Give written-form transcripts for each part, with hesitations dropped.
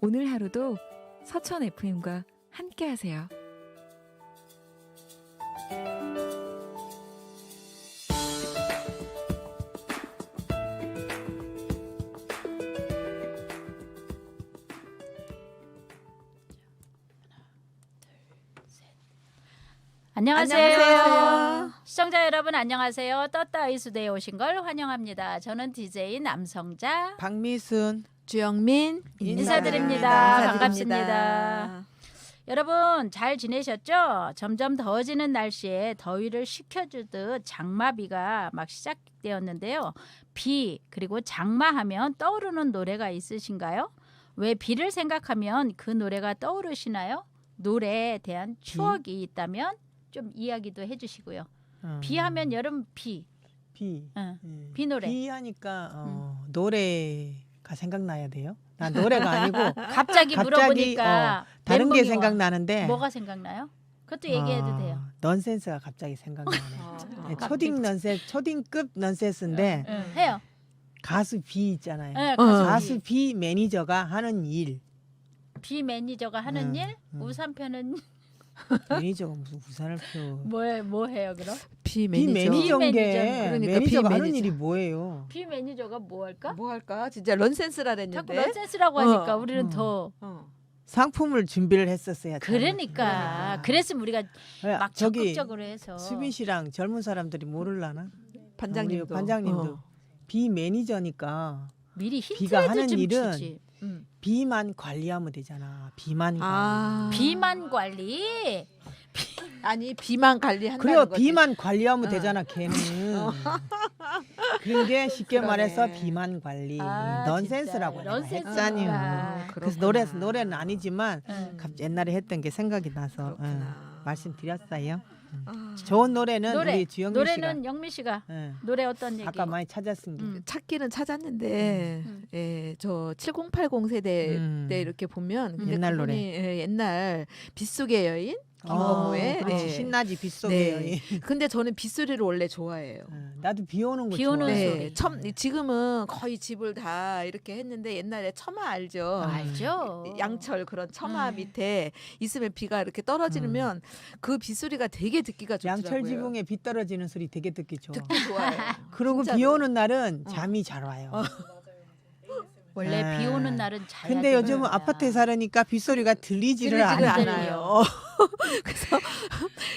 오늘 하루도 서천 FM과 함께하세요. 안녕하세요. 시청자 여러분 안녕하세요. 떴다 아이수대에 오신 걸 환영합니다. 저는 DJ 남성자 박미순, 주영민 인사드립니다. 반갑습니다. 여러분 잘 지내셨죠? 점점 더워지는 날씨에 더위를 식혀주듯 장마비가 막 시작되었는데요. 비 그리고 장마하면 떠오르는 노래가 있으신가요? 왜 비를 생각하면 그 노래가 떠오르시나요? 노래에 대한 추억이 있다면 좀 이야기도 해주시고요. 비하면 여름 비. 비. 비 노래. 비 하니까 노래가 생각나야 돼요. 난 노래가 아니고 갑자기 물어보니까 다른 게 멘붕이 와. 생각나는데 뭐가 생각나요? 그것도 얘기해도 돼요. 넌센스가 갑자기 생각나네. 초딩급 넌센스인데 해요. 가수 비 있잖아요. 네, 가수 비 매니저가 하는 일. 비 매니저가 하는 일, 우산 펴는 매니저가 무슨 우산을 펴. 뭐 해요 그럼? 비 매니저. 매니저인 게 그러니까 매니저가 비 하는 매니저. 일이 뭐예요? 비 매니저가 뭐 할까? 뭐 할까? 진짜 런센스라 자꾸 했는데. 넌센스라고 하니까 어, 우리는 더 상품을 준비를 했었어야. 그러니까 그랬으면 우리가 막 저기 적극적으로 해서 수빈 씨랑 젊은 사람들이 모를라나? 반장님도. 우리 반장님도 비 매니저니까 미리 비가 힌트를 하는 좀 일은 주지. 비만 관리하면 되잖아. 비만 관리. 비만 관리. 아니 비만 관리한다는 그래요. 거지. 비만 관리하면 되잖아. 걔는. 그런 게 쉽게 그러네. 말해서 비만 관리. 아, 넌센스라고 진짜. 내가 넌센스구나. 했잖아요. 그래서 노래는 아니지만 옛날에 했던 게 생각이 나서 그렇구나. 말씀드렸어요. 좋은 노래는 우리 주영민 노래는 씨가 영미 씨가 예, 노래 어떤 얘기? 아까 많이 찾았습니다. 찾기는 찾았는데 예, 저 7080 세대 때 이렇게 보면 근데 옛날 그분이, 노래. 예, 옛날 빗속의 여인 김건모의 그렇지. 예. 신나지 빗속에. 네. 근데 저는 빗소리를 원래 좋아해요. 나도 비 오는 거 비 오는 좋아해. 소리. 네, 지금은 거의 집을 다 이렇게 했는데 옛날에 처마 알죠? 알죠. 양철 그런 처마 음. 밑에 있으면 비가 이렇게 떨어지면 그 빗소리가 되게 듣기가 좋더라고요. 양철 지붕에 비 떨어지는 소리 되게 듣기 좋아. 듣기 좋아요. 그리고 진짜로. 비 오는 날은 잠이 잘 와요. 원래 네. 비 오는 날은 자야 근데 되는 요즘은 거야. 아파트에 살으니까 빗소리가 들리지를 들리지를 않아요. 않아요. 그래서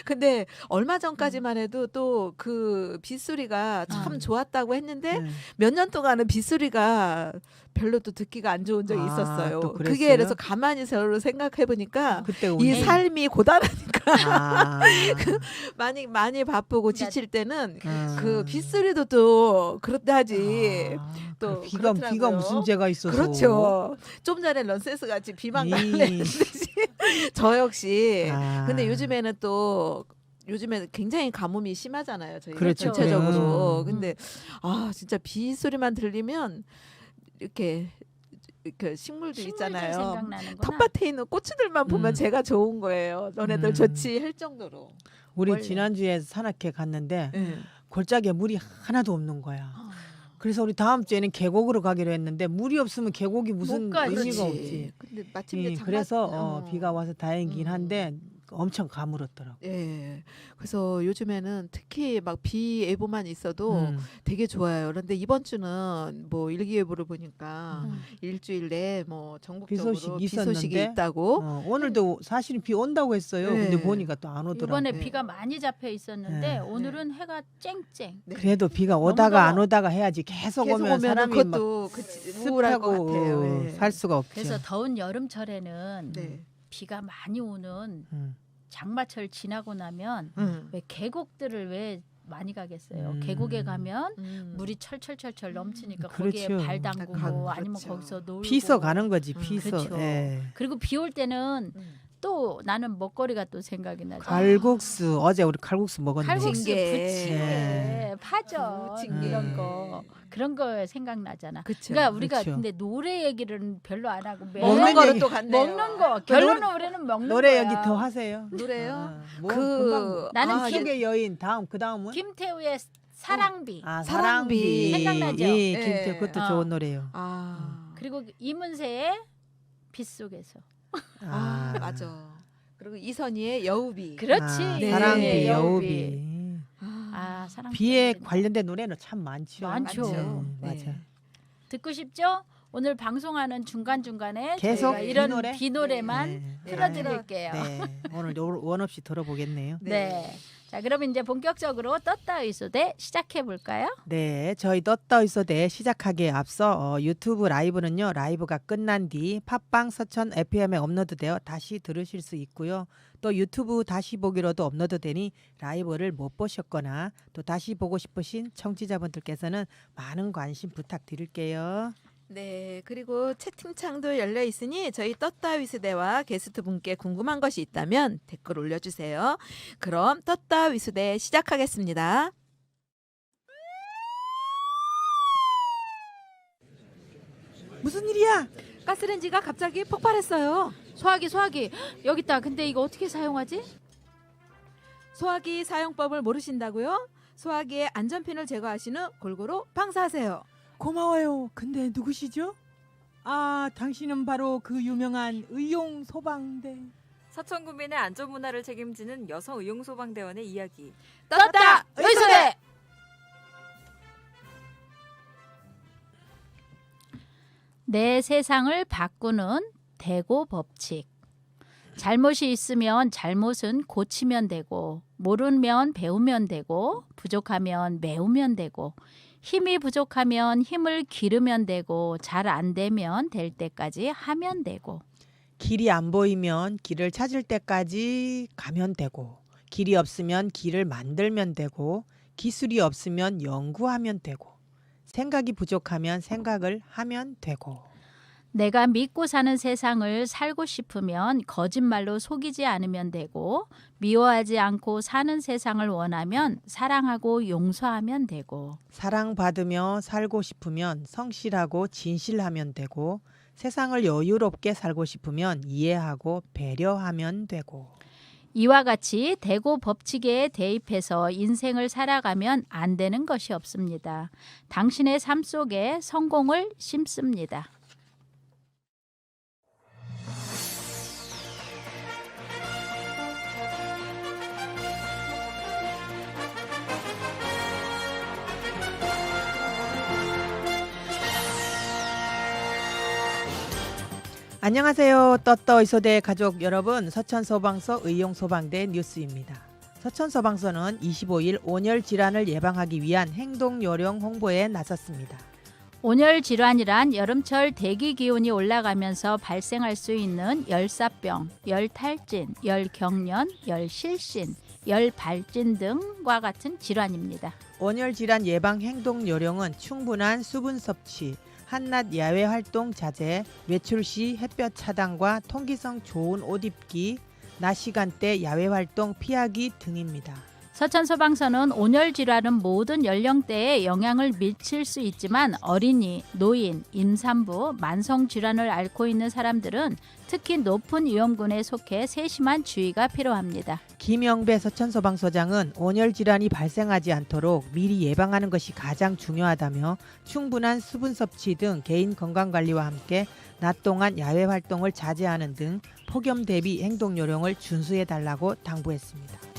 근데 얼마 전까지만 해도 또 그 빗소리가 참 좋았다고 했는데 몇 년 동안은 빗소리가 별로 또 듣기가 안 좋은 적이 아, 있었어요. 또 그랬어요? 그게 그래서 가만히 서로 생각해 보니까 그때 이 우리 삶이 고단하니까 아, 많이 바쁘고 그러니까 지칠 때는 음. 그 빗소리도 또 그렇다지. 아, 또 그 비가 그렇더라고요. 무슨 죄가 있어서 그렇죠. 좀 전에 런센스 같이 비만 이- 갈래듯이 저 역시. 아. 근데 요즘에는 굉장히 가뭄이 심하잖아요. 저희가 그렇죠. 전체적으로. 그래요. 근데 아 진짜 비 소리만 들리면 이렇게 식물들 있잖아요. 생각나는구나. 텃밭에 있는 고추들만 보면 제가 좋은 거예요. 너네들 좋지 할 정도로. 우리 원래. 지난주에 산악회 갔는데 네. 골짜기에 물이 하나도 없는 거야. 그래서 우리 다음 주에는 계곡으로 가기로 했는데 물이 없으면 계곡이 무슨 못 가지. 의미가 그렇지. 없지. 근데 마침 예, 장마- 그래서 비가 와서 다행이긴 음. 한데 엄청 가물었더라고. 예. 그래서 요즘에는 특히 막 비 예보만 있어도 되게 좋아요. 그런데 이번 주는 뭐 일기예보를 보니까 일주일 내에 뭐 전국적으로 비 소식 비 소식이 있었는데? 있다고. 오늘도 사실은 비 온다고 했어요. 네. 근데 보니까 또 안 오더라고. 이번에 네. 비가 많이 잡혀 있었는데 네. 오늘은 해가 쨍쨍. 네. 그래도 비가 너무 오다가 안 더워. 오다가 해야지 계속 계속 오면 오면 사람이 그것도 막 우울할 것 습하고 같아요. 예. 살 수가 없죠. 그래서 더운 여름철에는 네. 비가 많이 오는 음. 장마철 지나고 나면 왜 계곡들을 왜 많이 가겠어요. 계곡에 가면 물이 철철철철 넘치니까 거기에 그렇죠. 발 담그고 그렇죠. 아니면 거기서 놀고 피서 가는 거지. 피서. 그렇죠. 예. 그리고 비 올 때는 또 나는 먹거리가 또 생각이 나죠. 칼국수 어제 우리 칼국수 먹었는데 칼국수, 징게. 부침개, 네. 파전 부침개. 이런 거 그런 거 생각나잖아. 그쵸. 그러니까 우리가 그렇죠. 근데 노래 얘기를 별로 안 하고 매일 먹는 먹는 거로 얘기. 또 갔네요. 먹는 거 결론은 우리는 먹는 노래 거야. 여기 더 하세요. 노래요? 뭐 그 나는 속의 여인 다음 그 다음은 김태우의 사랑비 아 사랑비. 생각나죠? 예, 네. 그것도 어. 좋은 노래요. 아. 그리고 이문세의 빗속에서. 아, 맞아. 그리고 이선희의 여우비. 그렇지. 아, 네. 사랑비, 여우비. 여우비. 아, 사랑. 비에 관련된 노래는 참 많죠. 많죠. 맞아. 듣고 싶죠? 오늘 방송하는 중간중간에 계속 저희가 이런 비노래? 비노래만 네. 틀어드릴게요. 네. 오늘 원 없이 들어보겠네요. 네. 자, 그럼 이제 본격적으로 떴다 의소대 시작해 볼까요? 네, 저희 떴다 있어대 시작하기에 앞서 유튜브 라이브는요. 라이브가 끝난 뒤 팟빵 서천 FM에 업로드되어 다시 들으실 수 있고요. 또 유튜브 다시 보기로도 업로드되니 라이브를 못 보셨거나 또 다시 보고 싶으신 청취자분들께서는 많은 관심 부탁드릴게요. 네, 그리고 채팅창도 열려 있으니 저희 떴다 위스대와 게스트 분께 궁금한 것이 있다면 댓글 올려주세요. 그럼 떴다 위스대 시작하겠습니다. 무슨 일이야? 가스레인지가 갑자기 폭발했어요. 소화기 여기 있다. 근데 이거 어떻게 사용하지? 소화기 사용법을 모르신다고요? 소화기의 안전핀을 제거하신 후 골고루 방사하세요. 고마워요. 근데 누구시죠? 아, 당신은 바로 그 유명한 의용 소방대. 서천 구민의 안전 문화를 책임지는 여성 의용 소방대원의 이야기. 떴다 의소대. 내 세상을 바꾸는 대고 법칙. 잘못이 있으면 잘못은 고치면 되고, 모르면 배우면 되고, 부족하면 메우면 되고, 힘이 부족하면 힘을 기르면 되고, 잘 안 되면 될 때까지 하면 되고. 길이 안 보이면 길을 찾을 때까지 가면 되고, 길이 없으면 길을 만들면 되고, 기술이 없으면 연구하면 되고, 생각이 부족하면 생각을 하면 되고. 내가 믿고 사는 세상을 살고 싶으면 거짓말로 속이지 않으면 되고, 미워하지 않고 사는 세상을 원하면 사랑하고 용서하면 되고. 사랑받으며 살고 싶으면 성실하고 진실하면 되고, 세상을 여유롭게 살고 싶으면 이해하고 배려하면 되고. 이와 같이 대고 법칙에 대입해서 인생을 살아가면 안 되는 것이 없습니다. 당신의 삶 속에 성공을 심습니다. 안녕하세요. 떴떠 이소대 가족 여러분, 서천소방서 의용소방대 뉴스입니다. 서천소방서는 25일 온열 질환을 예방하기 위한 행동 요령 홍보에 나섰습니다. 온열 질환이란 여름철 대기 기온이 올라가면서 발생할 수 있는 열사병, 열탈진, 열경련, 열실신, 열발진 등과 같은 질환입니다. 온열 질환 예방 행동 요령은 충분한 수분 섭취, 한낮 야외 활동 자제, 외출 시 햇볕 차단과 통기성 좋은 옷 입기, 낮 시간대 야외 활동 피하기 등입니다. 서천소방서는 온열 질환은 모든 연령대에 영향을 미칠 수 있지만 어린이, 노인, 임산부, 만성 질환을 앓고 있는 사람들은 특히 높은 위험군에 속해 세심한 주의가 필요합니다. 김영배 서천소방서장은 온열 질환이 발생하지 않도록 미리 예방하는 것이 가장 중요하다며 충분한 수분 섭취 등 개인 건강관리와 함께 낮 동안 야외 활동을 자제하는 등 폭염 대비 행동 요령을 준수해달라고 당부했습니다.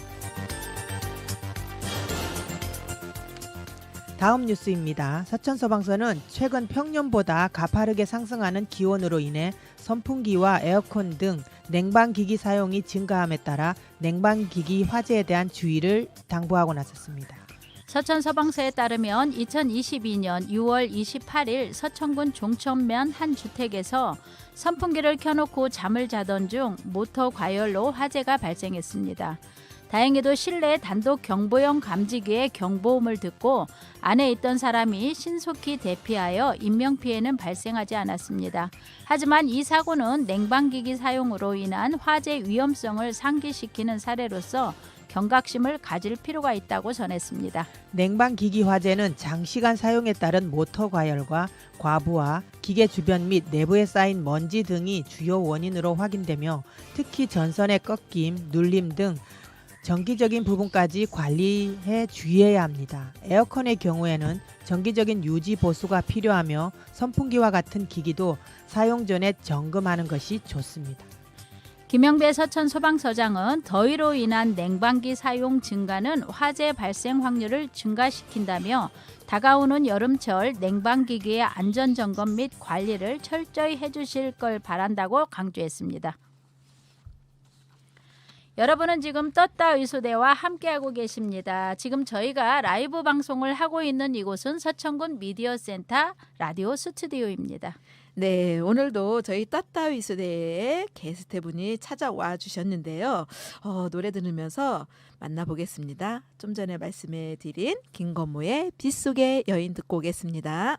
다음 뉴스입니다. 서천소방서는 최근 평년보다 가파르게 상승하는 기온으로 인해 선풍기와 에어컨 등 냉방기기 사용이 증가함에 따라 냉방기기 화재에 대한 주의를 당부하고 나섰습니다. 서천소방서에 따르면 2022년 6월 28일 서천군 종천면 한 주택에서 선풍기를 켜놓고 잠을 자던 중 모터 과열로 화재가 발생했습니다. 다행히도 실내 단독 경보용 감지기의 경보음을 듣고 안에 있던 사람이 신속히 대피하여 인명피해는 발생하지 않았습니다. 하지만 이 사고는 냉방기기 사용으로 인한 화재 위험성을 상기시키는 사례로서 경각심을 가질 필요가 있다고 전했습니다. 냉방기기 화재는 장시간 사용에 따른 모터 과열과 과부하, 기계 주변 및 내부에 쌓인 먼지 등이 주요 원인으로 확인되며 특히 전선의 꺾임, 눌림 등 정기적인 부분까지 관리해 주의해야 합니다. 에어컨의 경우에는 정기적인 유지 보수가 필요하며 선풍기와 같은 기기도 사용 전에 점검하는 것이 좋습니다. 김영배 서천 소방서장은 더위로 인한 냉방기 사용 증가는 화재 발생 확률을 증가시킨다며 다가오는 여름철 냉방기기의 안전점검 및 관리를 철저히 해주실 걸 바란다고 강조했습니다. 여러분은 지금 떴다 의소대와 함께하고 계십니다. 지금 저희가 라이브 방송을 하고 있는 이곳은 서천군 미디어센터 라디오 스튜디오입니다. 네, 오늘도 저희 따따위수대에 게스트분이 찾아와 주셨는데요. 노래 들으면서 만나보겠습니다. 좀 전에 말씀해드린 김건모의 빗속의 여인 듣고 오겠습니다.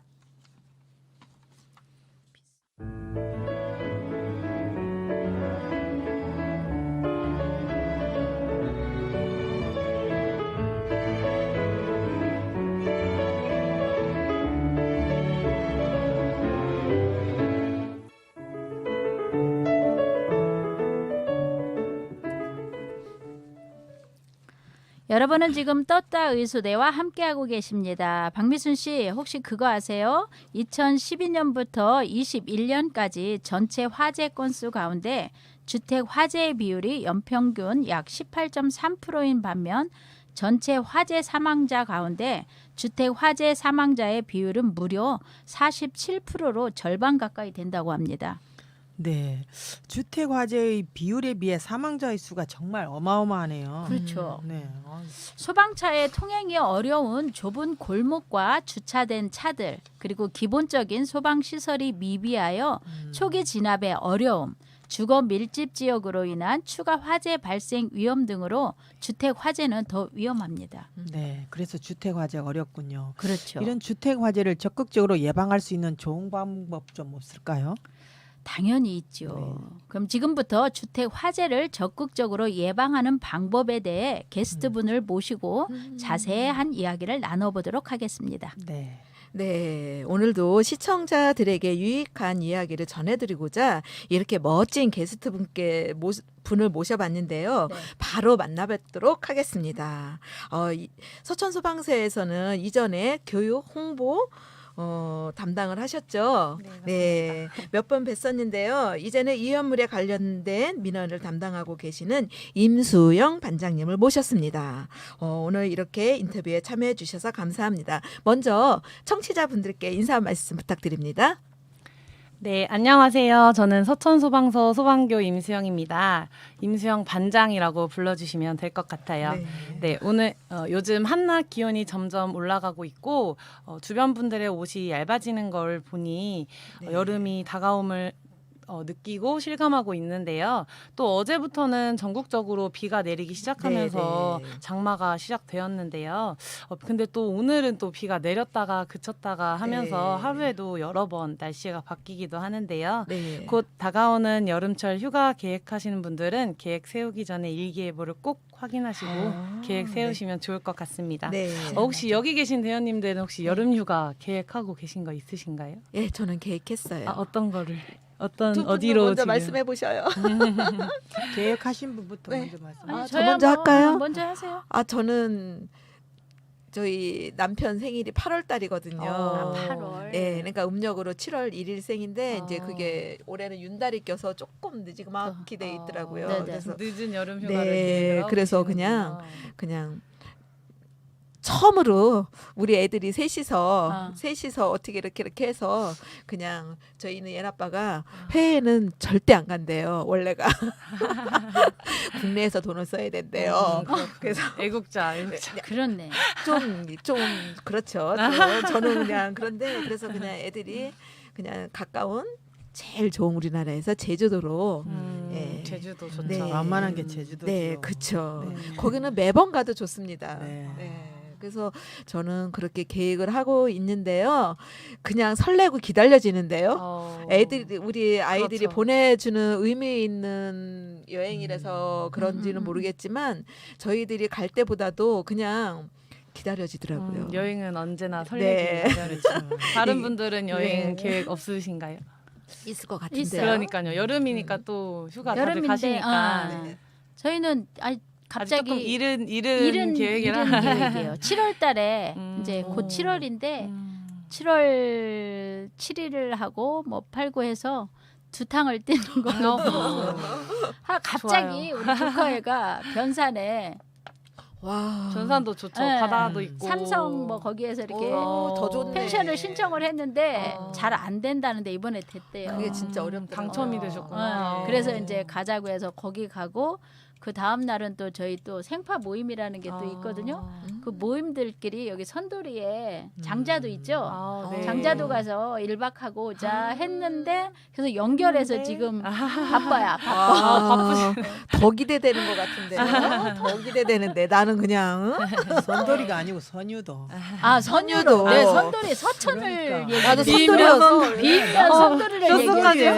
여러분은 지금 떴다 의소대와 함께하고 계십니다. 박미순 씨 혹시 그거 아세요? 2012년부터 21년까지 전체 화재 건수 가운데 주택 화재의 비율이 연평균 약 18.3%인 반면 전체 화재 사망자 가운데 주택 화재 사망자의 비율은 무려 47%로 절반 가까이 된다고 합니다. 네, 주택 화재의 비율에 비해 사망자의 수가 정말 어마어마하네요. 그렇죠. 네. 소방차의 통행이 어려운 좁은 골목과 주차된 차들 그리고 기본적인 소방시설이 미비하여 초기 진압의 어려움, 주거 밀집 지역으로 인한 추가 화재 발생 위험 등으로 주택 화재는 더 위험합니다. 네, 그래서 주택 화재가 어렵군요. 그렇죠. 이런 주택 화재를 적극적으로 예방할 수 있는 좋은 방법 좀 없을까요? 당연히 있죠. 그럼 지금부터 주택 화재를 적극적으로 예방하는 방법에 대해 게스트분을 모시고 자세한 이야기를 나눠보도록 하겠습니다. 네. 네, 오늘도 시청자들에게 유익한 이야기를 전해드리고자 이렇게 멋진 게스트분께 분을 모셔봤는데요. 네. 바로 만나뵙도록 하겠습니다. 서천소방서에서는 이전에 교육 홍보 담당을 하셨죠. 네, 몇 번 뵀었는데요. 이제는 이 현물에 관련된 민원을 담당하고 계시는 임수영 반장님을 모셨습니다. 오늘 이렇게 인터뷰에 참여해 주셔서 감사합니다. 먼저 청취자분들께 인사 말씀 부탁드립니다. 네, 안녕하세요. 저는 서천소방서 소방교 임수영입니다. 임수영 반장이라고 불러주시면 될 것 같아요. 네, 오늘 요즘 한낮 기온이 점점 올라가고 있고 주변 분들의 옷이 얇아지는 걸 보니 여름이 다가옴을 느끼고 실감하고 있는데요. 또 어제부터는 전국적으로 비가 내리기 시작하면서 장마가 시작되었는데요. 근데 또 오늘은 또 비가 내렸다가 그쳤다가 하면서 하루에도 여러 번 날씨가 바뀌기도 하는데요. 곧 다가오는 여름철 휴가 계획하시는 분들은 계획 세우기 전에 일기예보를 꼭 확인하시고 계획 세우시면 좋을 것 같습니다. 혹시 여기 계신 대원님들은 혹시 여름 휴가 계획하고 계신 거 있으신가요? 예, 저는 계획했어요. 어떤 거를? 어디로 먼저 지금? 말씀해 보셔요. 계획하신 분부터 네. 먼저 말씀. 저 먼저 할까요? 먼저 하세요. 저는 저희 남편 생일이 8월 달이거든요. 8월. 네, 그러니까 음력으로 7월 1일 생인데 이제 그게 올해는 윤달이 껴서 조금 늦지막히 돼 있더라고요. 네네. 그래서 늦은 여름 휴가를 네, 계획을 하고 그래서 계시는군요. 그냥 처음으로 우리 애들이 셋이서 어떻게 이렇게 해서 그냥 저희는 얘 아빠가 해외는 절대 안 간대요. 원래가 국내에서 돈을 써야 된대요. 그래서 애국자. 그렇네. 좀 그렇죠. 저는 그냥 그런데 그래서 그냥 애들이 그냥 가까운 제일 좋은 우리나라에서 제주도로 제주도 좋죠. 네. 만만한 게 제주도죠. 네, 그렇죠. 네. 거기는 매번 가도 좋습니다. 네. 그래서 저는 그렇게 계획을 하고 있는데요. 그냥 설레고 기다려지는데요. 우리 아이들이 그렇죠. 보내주는 의미 있는 여행이라서 그런지는 모르겠지만 저희들이 갈 때보다도 그냥 기다려지더라고요. 여행은 언제나 네. 설레기 마련이죠. 다른 분들은 여행 네. 계획 없으신가요? 있을 것 같은데요. 있어요. 그러니까요. 여름이니까 또 휴가 다들 여름인데, 가시니까. 저희는 아직 조금 갑자기 이른 이른 계획이라. 계획이에요. 7월 달에 이제 오. 곧 7월인데 7월 7일을 하고 뭐 8, 9해서 두 탕을 뛰는 걸로. 갑자기 우리 조카애가 변산에 와. 전산도 좋죠. 네. 바다도 있고. 삼성 뭐 거기에서 이렇게 오, 더 좋네. 펜션을 신청을 했는데 아. 잘 안 된다는데 이번에 됐대요. 그게 진짜 어렵더라고요. 당첨이 되셨구나. 네. 그래서 이제 가자고 해서 거기 가고 그 다음 날은 또 저희 또 생파 모임이라는 게 또 있거든요. 그 모임들끼리 여기 선도리에 장자도 있죠. 아, 네. 장자도 가서 1박 하고 오자 했는데 그래서 연결해서 지금 바빠야. 아, 더 기대되는 것 같은데. 더 기대되는데 나는 그냥 선돌이가 아니고 선유도. 아 선유도. 네, 선유도. 선도리 서천을 그러니까. 얘기. 나도 비밀 선돌이어서 비면 선도리를 뼛속까지 얘기해.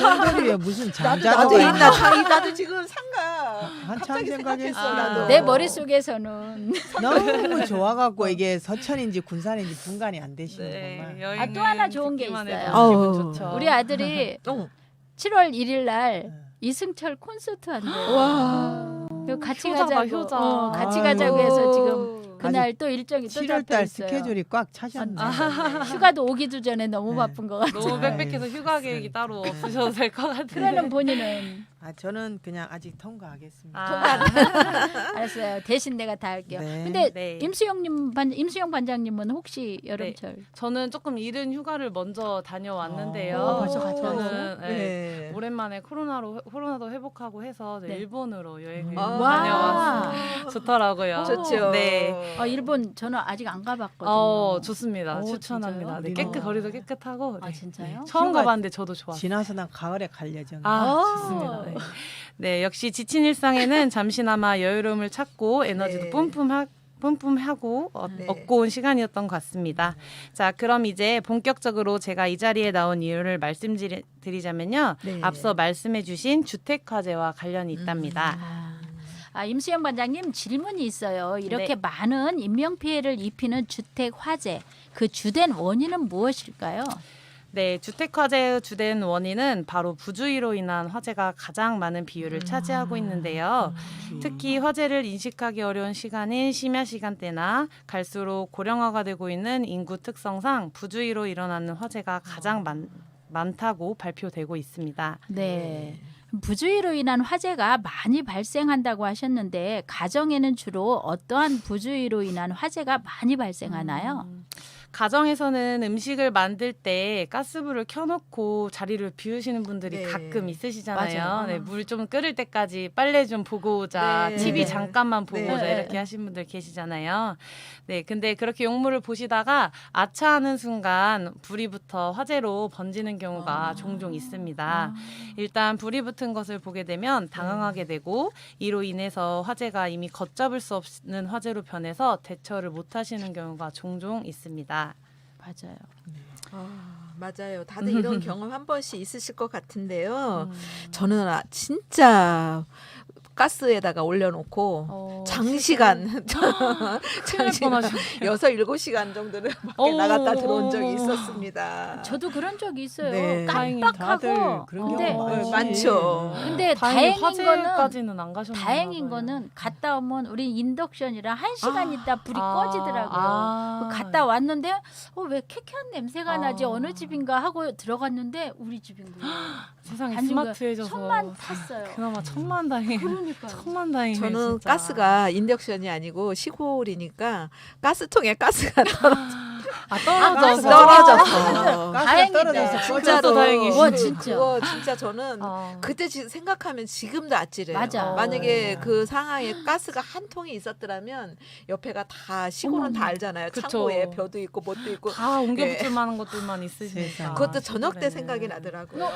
선돌이에 무슨 장자도가 나도 있나? 있나? 나도 지금 상가. 한참 갑자기 생각했어 생각했어, 나도. 내 머릿속에서는 너무 좋아갖고 이게 서천인지 군산인지 분간이 안 되시는 정말. 여행을 아, 또 하나 좋은 게 듣기만 있어요. 해도 어우. 기분 좋죠. 우리 아들이 어. 7월 1일 날 네. 이승철 콘서트 한대요. 와. 그래서 같이 효자다, 가자고. 효자. 같이 아이고. 가자고 해서 지금 그날 또 일정이 또 7월 잡혀 달 있어요. 스케줄이 꽉 차셨네. 휴가도 오기도 전에 너무 네. 바쁜 것 같아요. 너무 아유, 빽빽해서 휴가 계획이 따로 없으셔도 될 것 같아요. 그러는 본인은 아 저는 그냥 아직 통과하겠습니다. 알았어요. 대신 내가 다 할게요. 네. 근데 네. 임수영 반장님은 혹시 여름철 저는 조금 이른 휴가를 먼저 다녀왔는데요. 벌써 갔다 저는 네. 오랜만에 코로나도 회복하고 해서 네. 일본으로 여행을 아. 다녀왔어요. 좋더라고요. 좋죠. 네. 일본 저는 아직 안 가봤거든요. 좋습니다. 오, 추천합니다. 네, 진짜요? 거리도 깨끗하고. 아 네. 진짜요? 처음 휴가 가봤는데 저도 좋았어요. 지나서 난 가을에 갈 예정. 좋습니다. 네. 네, 역시 지친 일상에는 잠시나마 여유로움을 찾고 에너지도 네. 뿜뿜하고 네. 얻고 온 시간이었던 것 같습니다. 자, 그럼 이제 본격적으로 제가 이 자리에 나온 이유를 말씀드리자면요. 네. 앞서 말씀해주신 주택화재와 관련이 있답니다. 임수영 반장님 질문이 있어요. 이렇게 네. 많은 인명 피해를 입히는 주택 화재 그 주된 원인은 무엇일까요? 네, 주택화재의 주된 원인은 바로 부주의로 인한 화재가 가장 많은 비율을 차지하고 있는데요. 특히 화재를 인식하기 어려운 시간인 심야 시간대나 갈수록 고령화가 되고 있는 인구 특성상 부주의로 일어나는 화재가 가장 많다고 발표되고 있습니다. 네. 부주의로 인한 화재가 많이 발생한다고 하셨는데 가정에는 주로 어떠한 부주의로 인한 화재가 많이 발생하나요? 가정에서는 음식을 만들 때 가스불을 켜놓고 자리를 비우시는 분들이 네. 가끔 있으시잖아요. 맞아요. 네, 물 좀 끓을 때까지 빨래 좀 보고 오자, 네. TV 네. 잠깐만 보고 네. 오자 이렇게 하신 분들 계시잖아요. 네, 근데 그렇게 용물을 보시다가 아차하는 순간 불이 붙어 화재로 번지는 경우가 종종 있습니다. 일단 불이 붙은 것을 보게 되면 당황하게 되고 이로 인해서 화재가 이미 걷잡을 수 없는 화재로 변해서 대처를 못 하시는 경우가 종종 있습니다. 맞아요. 맞아요. 다들 이런 경험 한 번씩 있으실 것 같은데요. 저는 진짜 가스에다가 올려놓고 장시간 뻔하죠. 6-7시간 정도를 밖에 나갔다 들어온 적이 있었습니다. 저도 그런 적이 있어요. 네. 깜빡하고 다들 그런 근데 경우 많지. 많죠. 근데 다행히 다행인 거는 화재까지는 안 가셨나요? 다행인 거는 갔다 오면 우리 인덕션이랑 1시간 있다 불이 꺼지더라고요. 갔다 왔는데 왜 쾌쾌한 냄새가 나지 어느 집인가 하고 들어갔는데 우리 집인 거예요. 세상이 단지 스마트해져서 천만 탔어요. 그나마 천만다행이에요. 그러니까요. 천만다행이에요. 저는 진짜. 가스가 인덕션이 아니고 시골이니까 가스통에 가스가 떨어져서 떨어져서 가스가 다행이다. 떨어져서 진짜로 다행이시네. 와 진짜. 그거 진짜 저는 어. 그때 생각하면 지금도 아찔해요. 맞아. 만약에 어. 그 상황에 가스가 한 통이 있었더라면 옆에가 다 시골은 다 알잖아요. 그쵸. 창고에 벼도 있고 뭣도 있고. 다 옮겨붙을 만한 것들만 있으시니까. 세상에. 그것도 저녁 때 시골에는. 생각이 나더라고요.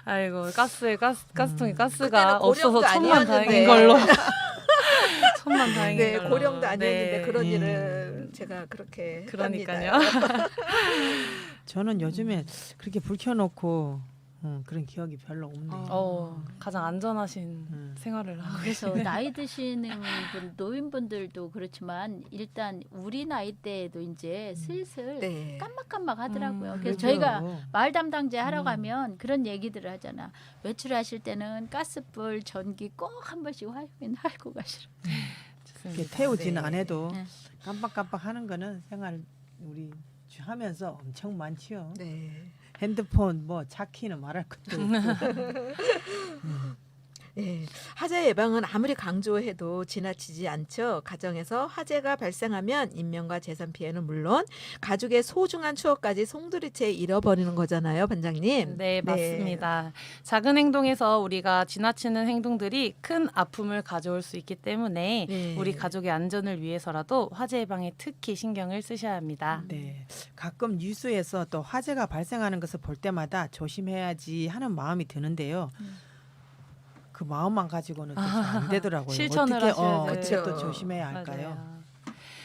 아이고 가스통에 가스가 그때는 없어서 고령도 천만다행인 아니었는데. 걸로. 천만다행인 네, 걸로. 고령도 아니었는데 네. 그런 일을 제가 그렇게 그러니까요. 했답니다. 저는 요즘에 그렇게 불 켜놓고 그런 기억이 별로 없네. 가장 안전하신 생활을 하고 그래서 계시네요. 나이 드시는 노인분들도 그렇지만 일단 우리 나이 때에도 이제 슬슬 네. 깜빡깜빡 하더라고요. 그래서 그죠. 저희가 마을 담당제 하러 가면 그런 얘기들을 하잖아. 외출하실 때는 가스불, 전기 꼭 한 번씩 확인하고 가시라. 이렇게 태우지는 네. 안 해도 네. 깜빡깜빡 하는 거는 생활 우리 하면서 엄청 많지요. 네. 핸드폰 뭐 차키는 말할 것도 없고. 네. 화재 예방은 아무리 강조해도 지나치지 않죠. 가정에서 화재가 발생하면 인명과 재산 피해는 물론 가족의 소중한 추억까지 송두리째 잃어버리는 거잖아요, 반장님. 네, 맞습니다. 작은 행동에서 우리가 지나치는 행동들이 큰 아픔을 가져올 수 있기 때문에 네. 우리 가족의 안전을 위해서라도 화재 예방에 특히 신경을 쓰셔야 합니다. 네. 가끔 뉴스에서 또 화재가 발생하는 것을 볼 때마다 조심해야지 하는 마음이 드는데요. 그 마음만 가지고는 또 안 되더라고요. 실천을 어떻게 하셔야 어떻게 돼요. 또 조심해야 할까요? 맞아요.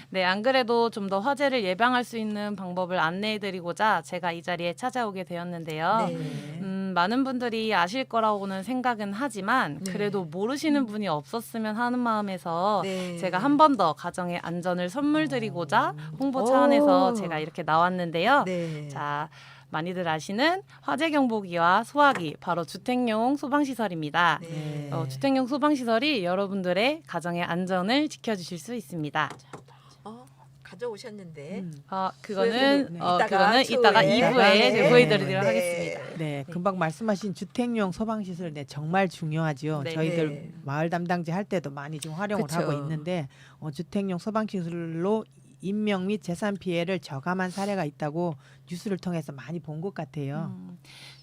네, 안 그래도 좀 더 화재를 예방할 수 있는 방법을 안내해드리고자 제가 이 자리에 찾아오게 되었는데요. 네. 많은 분들이 아실 거라고는 생각은 하지만 네. 그래도 모르시는 분이 없었으면 하는 마음에서 네. 제가 한 번 더 가정의 안전을 선물 드리고자 홍보 차원에서 오. 제가 이렇게 나왔는데요. 네. 자, 많이들 아시는 화재 경보기와 소화기, 바로 주택용 소방시설입니다. 네. 주택용 소방시설이 여러분들의 가정의 안전을 지켜주실 수 있습니다. 가져오셨는데. 그거는 네. 그거는 추후에. 이따가 2부에 네. 제가 보여드리도록 네. 하겠습니다. 네, 금방 말씀하신 주택용 소방시설 정말 중요하죠. 네. 저희들 네. 마을 담당제 할 때도 많이 지금 활용을 그쵸. 하고 있는데 주택용 소방시설로 인명 및 재산 피해를 저감한 사례가 있다고 뉴스를 통해서 많이 본 것 같아요.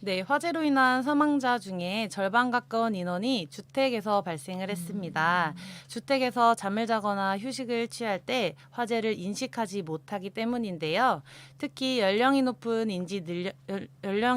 네, 화재로 인한 사망자 중에 절반 가까운 인원이 주택에서 발생을 했습니다. 주택에서 잠을 자거나 휴식을 취할 때 화재를 인식하지 못하기 때문인데요. 특히 연령이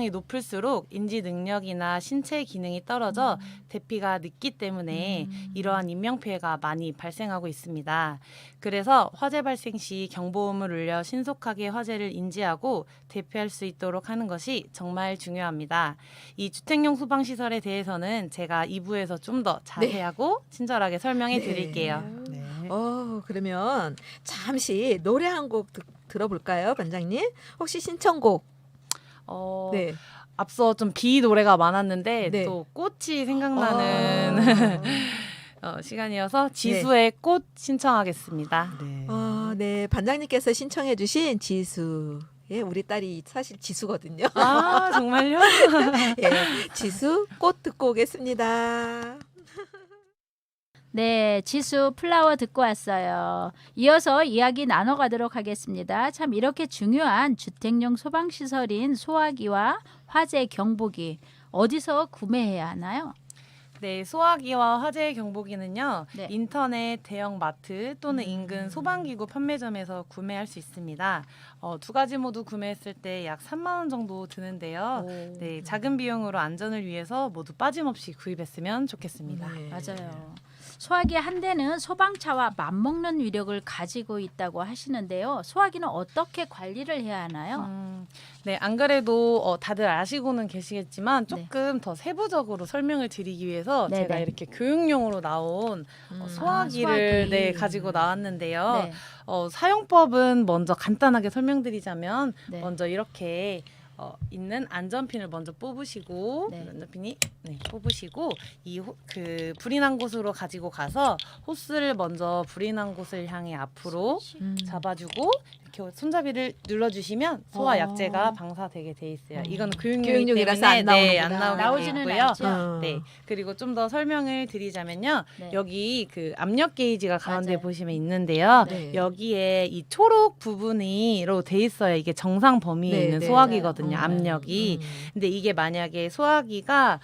높을수록 인지 능력이나 신체 기능이 떨어져 대피가 늦기 때문에 이러한 인명 피해가 많이 발생하고 있습니다. 그래서 화재 발생 시 경보음을 울려 신속하게 화재를 인지하고 대피할 수 있도록 하는 것이 정말 중요합니다. 이 주택용 소방시설에 대해서는 제가 2부에서 좀 더 자세하고 친절하게 설명해 드릴게요. 네. 그러면 잠시 노래 한 곡 들어볼까요, 반장님? 혹시 신청곡? 네. 앞서 좀 비 노래가 많았는데 네. 또 꽃이 생각나는 시간이어서 지수의 꽃 신청하겠습니다. 네. 네, 반장님께서 신청해주신 지수. 예, 우리 딸이 사실 지수거든요. 아, 정말요? 예, 지수 꽃 듣고 오겠습니다. 네, 지수 플라워 듣고 왔어요. 이어서 이야기 나눠가도록 하겠습니다. 참 이렇게 중요한 주택용 소방시설인 소화기와 화재 경보기 어디서 구매해야 하나요? 네, 소화기와 화재 경보기는요. 네. 인터넷 대형 마트 또는 인근 소방기구 판매점에서 구매할 수 있습니다. 두 가지 모두 구매했을 때 약 3만 원 정도 드는데요. 네, 작은 비용으로 안전을 위해서 모두 빠짐없이 구입했으면 좋겠습니다. 네. 맞아요. 소화기 한 대는 소방차와 맞먹는 위력을 가지고 있다고 하시는데요. 소화기는 어떻게 관리를 해야 하나요? 네, 안 그래도 다들 아시고는 계시겠지만 조금 더 세부적으로 설명을 드리기 위해서 네네. 제가 이렇게 교육용으로 나온 소화기를 소화기. 네, 가지고 나왔는데요. 네. 사용법은 먼저 간단하게 설명드리자면 네. 먼저 이렇게 있는 안전핀을 먼저 뽑으시고 네. 안전핀이 뽑으시고 그 불이 난 곳으로 가지고 가서 호스를 먼저 불이 난 곳을 향해 앞으로 잡아주고 이렇게 손잡이를 눌러주시면 소화 약재가 방사되게 돼 있어요. 이건 교육용이기 교육용이라서 때문에 안 나오는구나. 네, 안 나오게 나오지는 돼 있고요. 않죠. 네, 그리고 좀 더 설명을 드리자면요. 네. 여기 그 압력 게이지가 가운데 맞아요. 보시면 있는데요. 네. 여기에 이 초록 부분이로 돼 있어요. 이게 정상 범위에 네, 있는 네. 소화기거든요. 맞아요. 압력이. 근데 이게 만약에 소화기가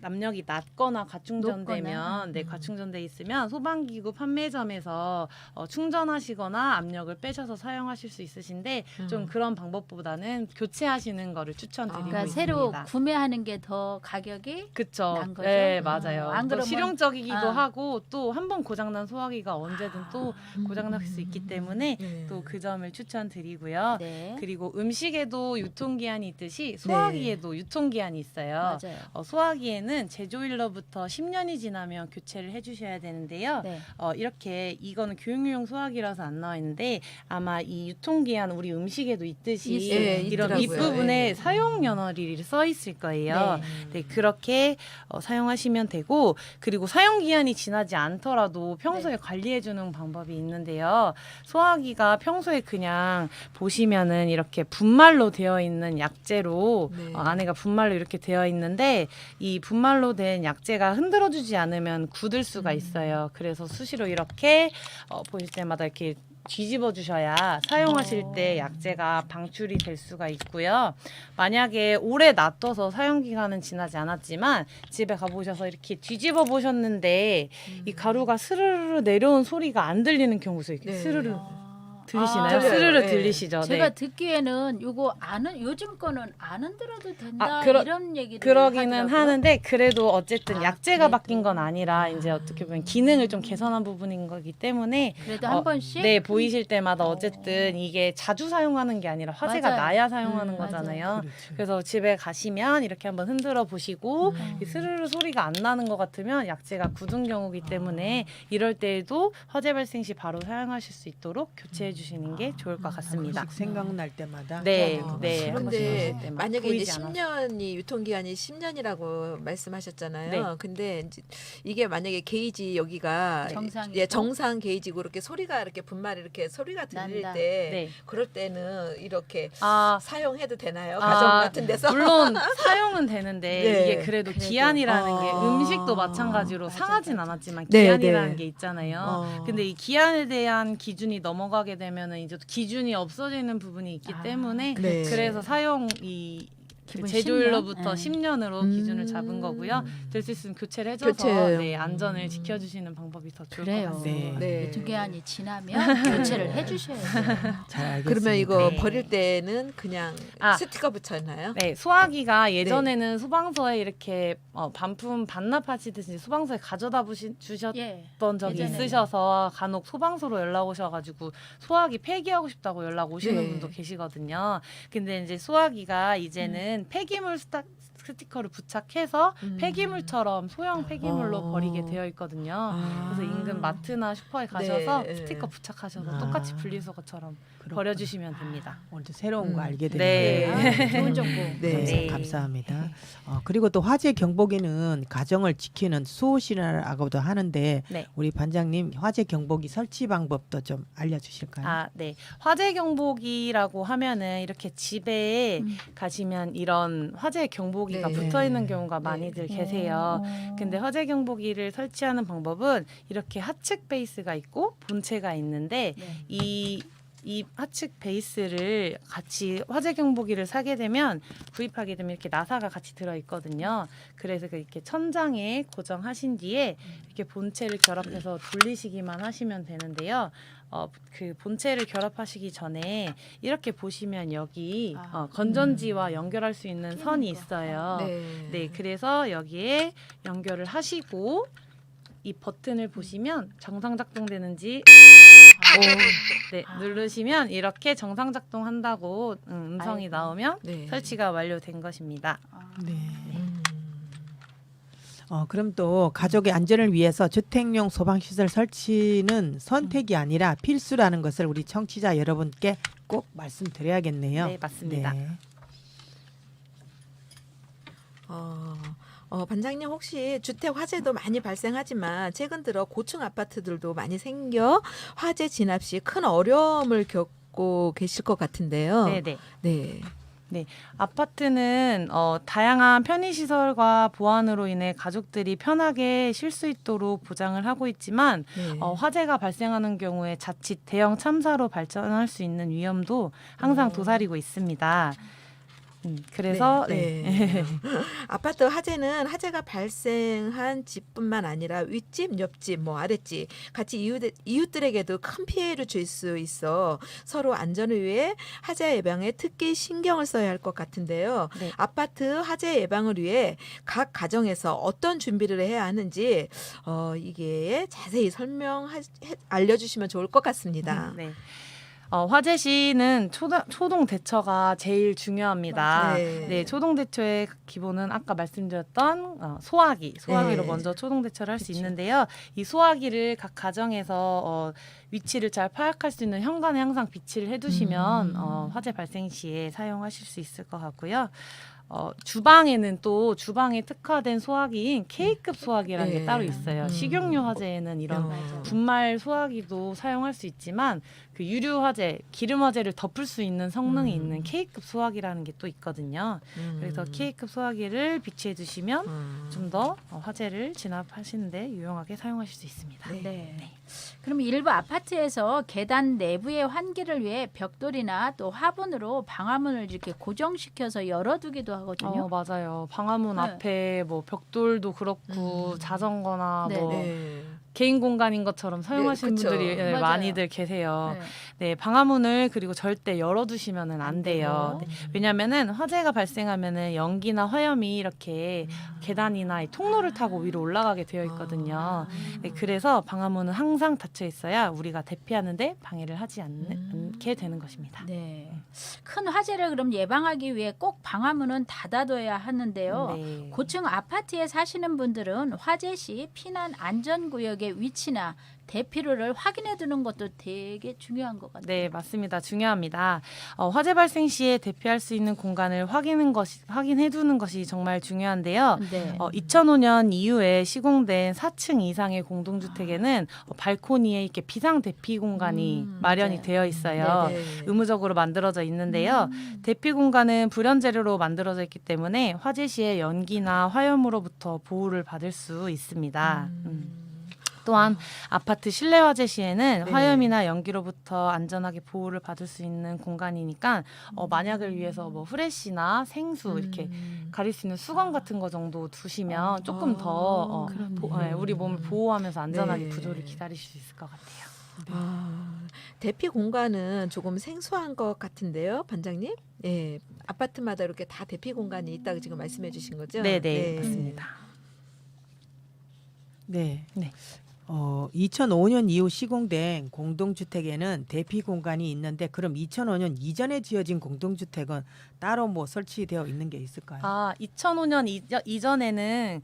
압력이 낮거나 과충전되면 높거나. 과충전돼 있으면 소방기구 판매점에서 충전하시거나 압력을 빼셔서 사용하실 수 있으신데 좀 그런 방법보다는 교체하시는 거를 추천드리고 그러니까 있습니다. 새로 구매하는 게 더 가격이 그쵸. 난 거죠? 네, 맞아요. 안 또 그러면- 실용적이기도 아. 하고 또 한 번 고장난 소화기가 언제든 또 고장날 수 있기 때문에 네. 또 그 점을 추천드리고요. 네. 그리고 음식에도 유통기한이 있듯이 소화기에도 유통기한이 있어요. 맞아요. 소화기에는 제조일로부터 10년이 지나면 교체를 해주셔야 되는데요. 네. 이렇게 이거는 교육용 소화기라서 안 나와 있는데 아마 이 유통기한 우리 음식에도 있듯이 있어요. 이런 있더라고요. 윗부분에 예. 사용 연월일이 써 있을 거예요. 네. 네, 그렇게 사용하시면 되고 그리고 사용 기한이 지나지 않더라도 평소에 관리해주는 방법이 있는데요. 소화기가 평소에 그냥 보시면은 이렇게 분말로 되어 있는 약재로 네. 안에가 분말로 이렇게 되어 있는데 이 분말로 된 약재가 흔들어주지 않으면 굳을 수가 있어요. 그래서 수시로 이렇게 보실 때마다 이렇게 뒤집어 주셔야 사용하실 때 약재가 방출이 될 수가 있고요. 만약에 오래 놔둬서 사용 기간은 지나지 않았지만 집에 가보셔서 이렇게 뒤집어 보셨는데 이 가루가 스르르 내려온 소리가 안 들리는 경우도 있어요. 네. 스르르 아. 들리시나요? 들려요. 스르르 네. 들리시죠? 제가 네. 듣기에는 요거 요즘 거는 안 흔들어도 된다 그러- 이런 얘기를 그러기는 하더라고요. 하는데 그래도 어쨌든 아, 약재가 그래도. 바뀐 건 아니라 이제 어떻게 보면 기능을 좀 개선한 부분인 거기 때문에 그래도 한 번씩 네, 보이실 때마다 어쨌든 이게 자주 사용하는 게 아니라 화재가 맞아요. 나야 사용하는 맞아요. 거잖아요. 그렇죠. 그래서 집에 가시면 이렇게 한번 흔들어 보시고 음. 이 스르르 소리가 안 나는 것 같으면 약재가 굳은 경우이기 때문에 이럴 때에도 화재 발생 시 바로 사용하실 수 있도록 교체해 주시는 게 좋을 것 같습니다. 가끔씩 생각날 때마다 네, 어, 네. 근데 하실 때만 만약에 보이지 이제 않아서. 10년이 유통기한이 10년이라고 말씀하셨잖아요. 네. 근데 이게 만약에 게이지 여기가 정상이고. 예, 정상 게이지고 이렇게 소리가 이렇게 분말이 이렇게 소리가 들릴 난다. 때 네. 그럴 때는 이렇게 아, 사용해도 되나요? 아, 가정 같은 데서? 물론 사용은 되는데 네. 이게 그래도 기한이라는 게 아. 음식도 마찬가지로 맞아, 상하진 맞아. 않았지만 네, 기한이라는 네. 게 있잖아요. 어. 근데 이 기한에 대한 기준이 넘어가게 되면은 이제 기준이 없어지는 부분이 있기 때문에 네. 그래서 사용 이 기본 제조일로부터 10년? 10년으로 기준을 잡은 거고요. 될 수 있으면 교체를 해줘서 교체해요. 네, 안전을 지켜주시는 방법이 더 좋을 그래요. 것 같습니다. 네. 유통기한이 지나면 교체를 해주셔야 돼요. 잘 알겠습니다. 그러면 이거 네. 버릴 때는 그냥 아. 스티커 붙여놔요? 네, 소화기가 예전에는 소방서에 이렇게 반품 반납하시듯이 소방서에 가져다 주셨던 예. 적이 예전에는. 있으셔서 간혹 소방서로 연락 오셔가지고 소화기 폐기하고 싶다고 연락 오시는 네. 분도 계시거든요. 근데 이제 소화기가 이제는 폐기물 스티커를 부착해서 폐기물처럼 소형 폐기물로 버리게 되어 있거든요. 아. 그래서 인근 마트나 슈퍼에 가셔서 네. 스티커 부착하셔서 아. 똑같이 분리수거처럼 그렇구나. 버려주시면 됩니다. 오늘도 새로운 거 알게 네. 되네요. 아, 좋은 정보. 네. 감사합니다. 그리고 또 화재 경보기는 가정을 지키는 수호신이라고도 하는데 네. 우리 반장님 화재 경보기 설치 방법도 좀 알려주실까요? 아, 네. 화재 경보기라고 하면은 이렇게 집에 가시면 이런 화재 경보기가 네. 붙어 있는 경우가 많이들 계세요. 어. 근데 화재 경보기를 설치하는 방법은 이렇게 하측 베이스가 있고 본체가 있는데 네. 이 하측 베이스를 같이 화재 경보기를 사게 되면 구입하게 되면 이렇게 나사가 같이 들어 있거든요. 그래서 이렇게 천장에 고정하신 뒤에 이렇게 본체를 결합해서 돌리시기만 하시면 되는데요. 그 본체를 결합하시기 전에 이렇게 보시면 여기 건전지와 연결할 수 있는 선이 있어요. 네, 그래서 여기에 연결을 하시고 이 버튼을 보시면 정상 작동되는지 네, 누르시면 이렇게 정상 작동한다고 음성이 아이고. 나오면 네. 설치가 완료된 것입니다. 네. 그럼 또 가족의 안전을 위해서 주택용 소방시설 설치는 선택이 아니라 필수라는 것을 우리 청취자 여러분께 꼭 말씀드려야겠네요. 네, 맞습니다. 네. 반장님 혹시 주택 화재도 많이 발생하지만 최근 들어 고층 아파트들도 많이 생겨 화재 진압 시 큰 어려움을 겪고 계실 것 같은데요. 네, 네. 네. 아파트는 다양한 편의시설과 보안으로 인해 가족들이 편하게 쉴 수 있도록 보장을 하고 있지만 네. 화재가 발생하는 경우에 자칫 대형 참사로 발전할 수 있는 위험도 항상 도사리고 있습니다. 그래서 네. 아파트 화재는 화재가 발생한 집뿐만 아니라 윗집, 옆집, 뭐 아랫집 같이 이웃들에게도 큰 피해를 줄 수 있어 서로 안전을 위해 화재 예방에 특히 신경을 써야 할 것 같은데요. 네. 아파트 화재 예방을 위해 각 가정에서 어떤 준비를 해야 하는지 이게 자세히 알려주시면 좋을 것 같습니다. 네. 화재 시는 초동 대처가 제일 중요합니다. 네, 초동 대처의 기본은 아까 말씀드렸던 소화기로 먼저 초동 대처를 할 수 있는데요. 이 소화기를 각 가정에서 위치를 잘 파악할 수 있는 현관에 항상 비치를 해두시면 화재 발생 시에 사용하실 수 있을 것 같고요. 주방에는 또 주방에 특화된 소화기인 K급 소화기라는 게 따로 있어요. 식용유 화재에는 이런 분말 소화기도 사용할 수 있지만 그 유류 화재, 기름 화재를 덮을 수 있는 성능이 있는 K급 소화기라는 게 또 있거든요. 그래서 K급 소화기를 비치해 두시면 좀 더 화재를 진압하시는데 유용하게 사용하실 수 있습니다. 네. 그럼 일부 아파트에서 계단 내부의 환기를 위해 벽돌이나 또 화분으로 방화문을 이렇게 고정시켜서 열어두기도 하거든요. 맞아요. 방화문 네. 앞에 뭐 벽돌도 그렇고 자전거나 네. 뭐 네. 개인 공간인 것처럼 사용하시는 그쵸. 분들이 맞아요. 많이들 계세요. 네. 네, 방화문을 그리고 절대 열어두시면은 안 돼요. 네, 왜냐하면은 화재가 발생하면은 연기나 화염이 이렇게 계단이나 이 통로를 타고 위로 올라가게 되어 있거든요. 네, 그래서 방화문은 항상 닫혀 있어야 우리가 대피하는데 방해를 하지 않게 되는 것입니다. 네. 큰 화재를 그럼 예방하기 위해 꼭 방화문은 닫아둬야 하는데요. 네. 고층 아파트에 사시는 분들은 화재 시 피난 안전구역의 위치나 대피로를 확인해 두는 것도 되게 중요한 것 같아요. 네, 맞습니다. 중요합니다. 화재 발생 시에 대피할 수 있는 공간을 확인해 두는 것이 정말 중요한데요. 네. 2005년 이후에 시공된 4층 이상의 공동주택에는 발코니에 이렇게 비상 대피 공간이 마련이 네. 되어 있어요. 네. 의무적으로 만들어져 있는데요. 대피 공간은 불연 재료로 만들어져 있기 때문에 화재 시에 연기나 화염으로부터 보호를 받을 수 있습니다. 또한 아파트 실내 화재 시에는 네. 화염이나 연기로부터 안전하게 보호를 받을 수 있는 공간이니까 만약을 위해서 뭐 후레쉬나 생수 이렇게 가릴 수 있는 수건 같은 거 정도 두시면 조금 더 우리 몸을 보호하면서 안전하게 네. 구조를 기다리실 수 있을 것 같아요. 대피 공간은 조금 생소한 것 같은데요, 반장님? 예, 아파트마다 이렇게 다 대피 공간이 있다고 지금 말씀해주신 거죠? 네, 맞습니다. 네. 네. 2005년 이후 시공된 공동주택에는 대피 공간이 있는데 그럼 2005년 이전에 지어진 공동주택은 따로 뭐 설치되어 있는 게 있을까요? 2005년 이전에는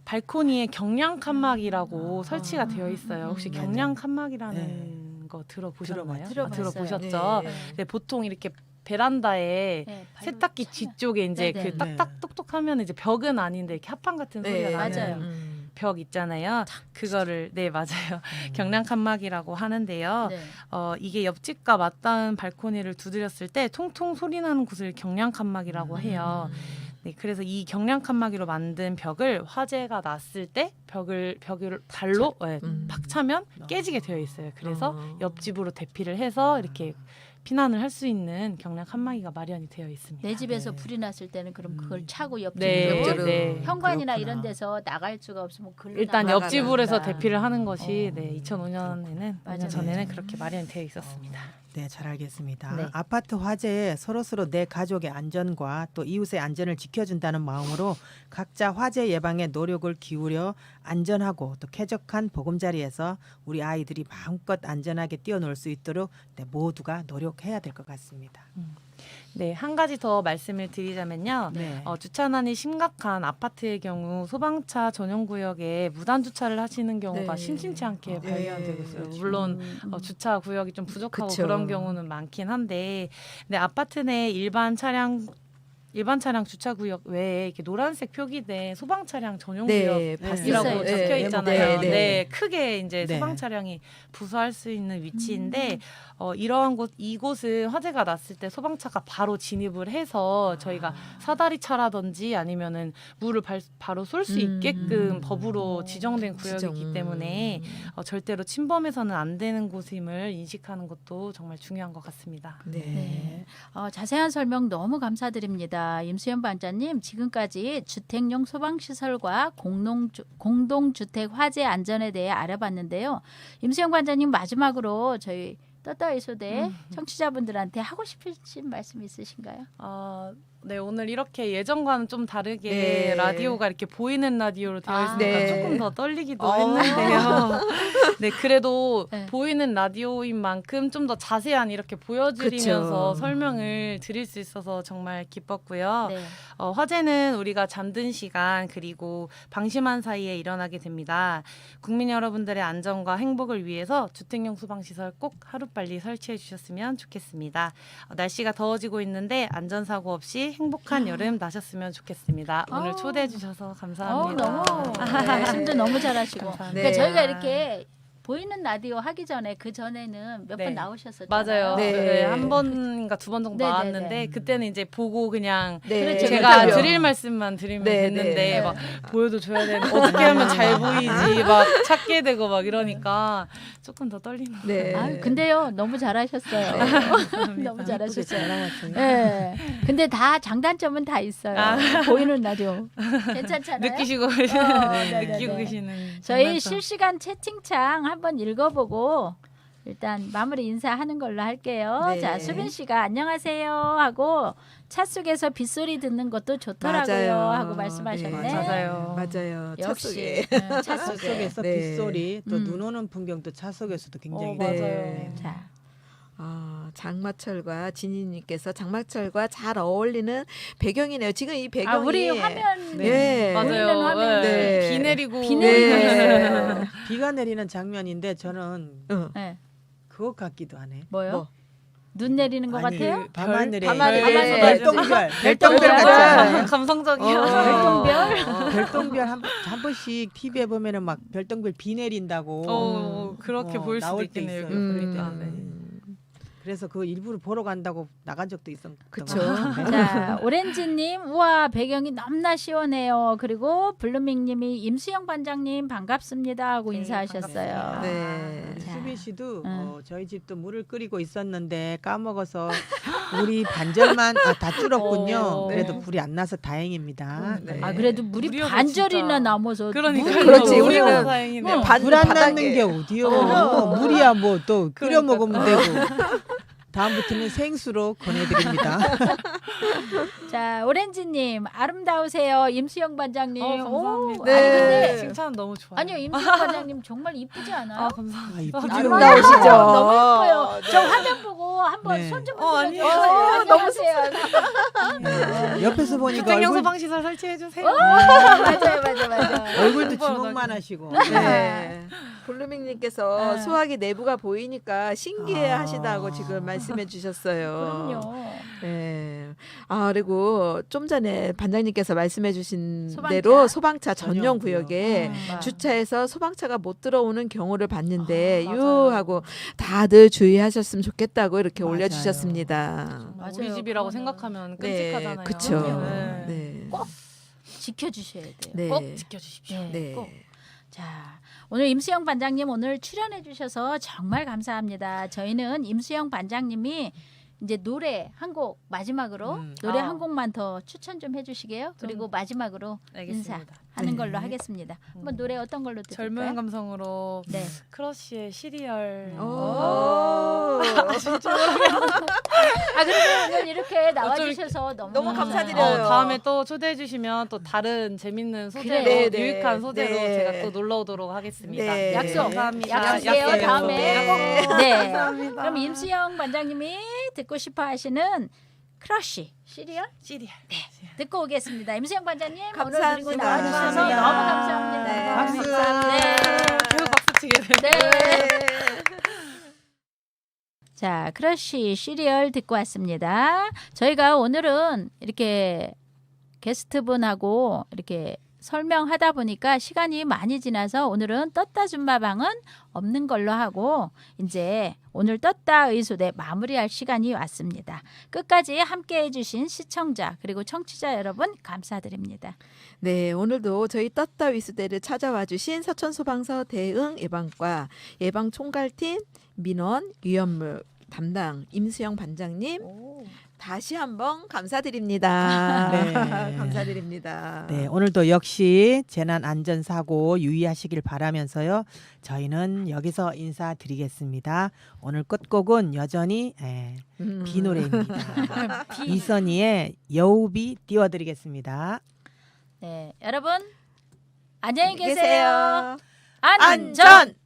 발코니에 경량 칸막이라고 설치가 되어 있어요. 혹시 경량 칸막이라는 거 들어보셨나요? 들어봤어요. 들어보셨죠? 네. 네, 보통 이렇게 베란다에 네, 발로 세탁기 차면. 뒤쪽에 이제 네네. 그 딱딱 똑똑하면 이제 벽은 아닌데 이렇게 합판 같은 소리가 네, 나는 맞아요. 벽 있잖아요. 그거를 맞아요. 경량 칸막이라고 하는데요. 네. 이게 옆집과 맞닿은 발코니를 두드렸을 때 통통 소리 나는 곳을 경량 칸막이라고 해요. 네, 그래서 이 경량 칸막이로 만든 벽을 화재가 났을 때 벽을 발로 팍 차면 깨지게 되어 있어요. 그래서 옆집으로 대피를 해서 이렇게 피난을 할 수 있는 경량 칸막이가 마련이 되어 있습니다. 내 집에서 불이 났을 때는 그럼 그걸 차고 옆집으로 네. 현관이나 그렇구나. 이런 데서 나갈 수가 없으면 글로 일단 나가야 옆집으로 해서 된다. 대피를 하는 것이 2005년에는 맞아요. 5년 전에는 그렇게 마련이 되어 있었습니다. 네, 잘 알겠습니다. 네. 아파트 화재에 서로서로 내 가족의 안전과 또 이웃의 안전을 지켜준다는 마음으로 각자 화재 예방에 노력을 기울여 안전하고 또 쾌적한 보금자리에서 우리 아이들이 마음껏 안전하게 뛰어놀 수 있도록 모두가 노력해야 될 것 같습니다. 네, 한 가지 더 말씀을 드리자면요. 네. 주차난이 심각한 아파트의 경우 소방차 전용 구역에 무단 주차를 하시는 경우가 네. 심심치 않게 네. 발견되고 있어요. 물론 주차 구역이 좀 부족하고 그쵸. 그런 경우는 많긴 한데, 아파트 내 일반 차량 일반 차량 주차 구역 외에 이렇게 노란색 표기된 소방 차량 전용 네, 구역이라고 봤어요. 있어요. 적혀 네, 있잖아요. 네, 네, 네. 크게 이제 네. 소방 차량이 부수할 수 있는 위치인데 이러한 이곳은 화재가 났을 때 소방차가 바로 진입을 해서 저희가 사다리 차라든지 아니면은 물을 바로 쏠 수 있게끔 법으로 지정된 구역이기 때문에 절대로 침범해서는 안 되는 곳임을 인식하는 것도 정말 중요한 것 같습니다. 네. 자세한 설명 너무 감사드립니다. 임수연 반장님, 지금까지 주택용 소방시설과 공동주택 화재 안전에 대해 알아봤는데요. 임수연 반장님, 마지막으로 저희 떠떠이 소대 청취자분들한테 하고 싶으신 말씀 있으신가요? 네, 오늘 이렇게 예전과는 좀 다르게 네. 라디오가 이렇게 보이는 라디오로 되어 있으니까 네. 조금 더 떨리기도 했는데요. 네, 그래도 네. 보이는 라디오인 만큼 좀 더 자세한 이렇게 보여드리면서 그쵸. 설명을 드릴 수 있어서 정말 기뻤고요. 네. 화재는 우리가 잠든 시간 그리고 방심한 사이에 일어나게 됩니다. 국민 여러분들의 안전과 행복을 위해서 주택용 소방시설 꼭 하루빨리 설치해 주셨으면 좋겠습니다. 날씨가 더워지고 있는데 안전사고 없이 행복한 여름 나셨으면 좋겠습니다. 오늘 초대해 주셔서 감사합니다. 너무 말씀도 너무 잘하시고. 감사합니다. 그러니까 네. 저희가 이렇게 보이는 라디오 하기 전에 그 전에는 몇 번 네. 나오셨었잖아요. 맞아요. 네. 네. 한 번인가 두 번 정도 네, 네, 나왔는데 네. 그때는 이제 보고 그냥 네. 그렇죠. 제가 그렇죠. 드릴 말씀만 드리면 네, 됐는데 네. 막 보여도 줘야 되는 어떻게 하면 잘 보이지 막 찾게 되고 막 이러니까 조금 더 떨리는 것 네. 아, 근데요, 너무 잘하셨어요. 너무 예쁘게 잘하셨어요. 잘 나왔어요. 네. 근데 다 장단점은 다 있어요. 보이는 라디오. 괜찮잖아요. 느끼시고 네네네. 느끼고 계시는 저희 장단점. 실시간 채팅창 한번 읽어보고 일단 마무리 인사하는 걸로 할게요. 네. 자, 수빈 씨가 안녕하세요 하고 차 속에서 빗소리 듣는 것도 좋더라고요 맞아요. 하고 말씀하셨네. 네. 맞아요. 맞아요. 차 역시 속에. 차 차 속에. 속에서 네. 빗소리 또 음. 눈 오는 풍경도 차 속에서도 굉장히 맞아요. 네. 자, 장마철과 진희님께서 장마철과 잘 어울리는 배경이네요. 지금 이 배경이 우리 화면 네. 맞아요. 보이는 화면 네. 비 내리고 비 내리고 네. 비가 내리는 장면인데 저는 네. 그것 같기도 하네. 뭐요? 뭐? 눈 내리는 것 아니, 같아요? 밤하늘에 밤하늘에 별똥별 별똥별 별똥별. 같잖아요. 감성적이야. 별똥별 한 번씩 TV에 보면은 막 별똥별 비 내린다고. 그렇게 보일 수도 나올 때 있겠네요. 있어요. 그러니까. 그래서 그 일부러 보러 간다고 나간 적도 있었던 그쵸. 것 같은데. 자, 오렌지님, 우와, 배경이 너무나 시원해요. 그리고 블루밍님이 임수영 반장님 반갑습니다 하고 네, 인사하셨어요. 반갑습니다. 네. 자. 수빈 씨도 응. 저희 집도 물을 끓이고 있었는데 까먹어서 물이 반절만 다 줄었군요. 네. 그래도 불이 안 나서 다행입니다. 네. 아, 그래도 물이 물이어서 반절이나 진짜. 남아서 그러니까 물이 그렇지, 또- 우리는 우리는 다행이네요. 물 안 바닥에. 낳는 게 어디요? 물이야 뭐 또 끓여 그러니까. 먹으면 되고. 다음부터는 생수로 권해드립니다. 자, 오렌지님 아름다우세요. 임수영 반장님. 감사합니다. 네. 아니 근데 칭찬 너무 좋아요. 아니요, 임수영 반장님 정말 이쁘지 않아요? 감사합니다. 아, 이쁘죠? 아름다우시죠? 너무 예뻐요. 저 화면 보고 한번 네. 손 좀 아니에요. 흔들어줘요. 너무 안녕하세요. 옆에서 보니까 주택용 얼굴, 소방시설 설치해 주세요. 맞아. 얼굴도 오빠랑 주먹만 하시고. 네. 블루밍님께서 네. 소화기 내부가 보이니까 신기해하시다고 아. 지금 말씀해 주셨어요. 그럼요. 네. 그리고 좀 전에 반장님께서 말씀해주신 소방차. 대로 소방차 전용 전용 구역에 구역. 주차해서 소방차가 못 들어오는 경우를 봤는데 맞아요. 유하고 다들 주의하셨으면 좋겠다고 이렇게 맞아요. 올려주셨습니다. 맞아요. 우리 집이라고 그거는. 생각하면 네, 끔찍하잖아요. 그쵸. 네. 네. 꼭 지켜주셔야 돼요. 네. 꼭 지켜주십시오. 네, 네. 꼭. 자, 오늘 임수영 반장님 오늘 출연해 주셔서 정말 감사합니다. 저희는 임수영 반장님이 이제 노래 한 곡 마지막으로 노래 아. 한 곡만 더 추천 좀 해주시게요. 그리고 마지막으로 알겠습니다. 인사하는 네. 걸로 하겠습니다. 한번 노래 어떤 걸로 들을까요? 젊은 감성으로 네. 크러쉬의 시리얼. 오. 아 그리고 오늘 이렇게 나와주셔서 너무 너무 감사해요. 감사드려요. 다음에 또 초대해 주시면 또 다른 재밌는 소재로 그래. 네, 유익한 네. 소재로 네. 제가 또 놀러 오도록 하겠습니다. 네. 약속. 감사합니다. 약속해요. 약속. 다음에 네. 꼭. 네. 감사합니다. 그럼 임수영 반장님이 듣고 싶어 하시는 크러쉬 시리얼 시리얼. 듣고 오겠습니다. 임수영 반장님 오늘 감사합니다. 그리고 나와주셔서 감사합니다. 너무 감사합니다. 네. 박수. 네. 계속 박수 치게 돼요. 네. 네. 자, 크러쉬 시리얼 듣고 왔습니다. 저희가 오늘은 이렇게 게스트분하고 이렇게 설명하다 보니까 시간이 많이 지나서 오늘은 떴다 줌마방은 없는 걸로 하고 이제 오늘 떴다 의수대 마무리할 시간이 왔습니다. 끝까지 함께 해주신 시청자 그리고 청취자 여러분 감사드립니다. 네, 오늘도 저희 떴다 위수대를 찾아와 주신 서천소방서 대응 예방과 예방총괄팀 민원 위험물 담당 임수영 반장님 다시 한번 감사드립니다. 네. 감사드립니다. 네, 오늘도 역시 재난 안전 사고 유의하시길 바라면서요. 저희는 여기서 인사드리겠습니다. 오늘 끝곡은 여전히 비 노래입니다. 이선희의 여우비 띄워드리겠습니다. 네, 여러분 안녕히 계세요. 안전. 안전.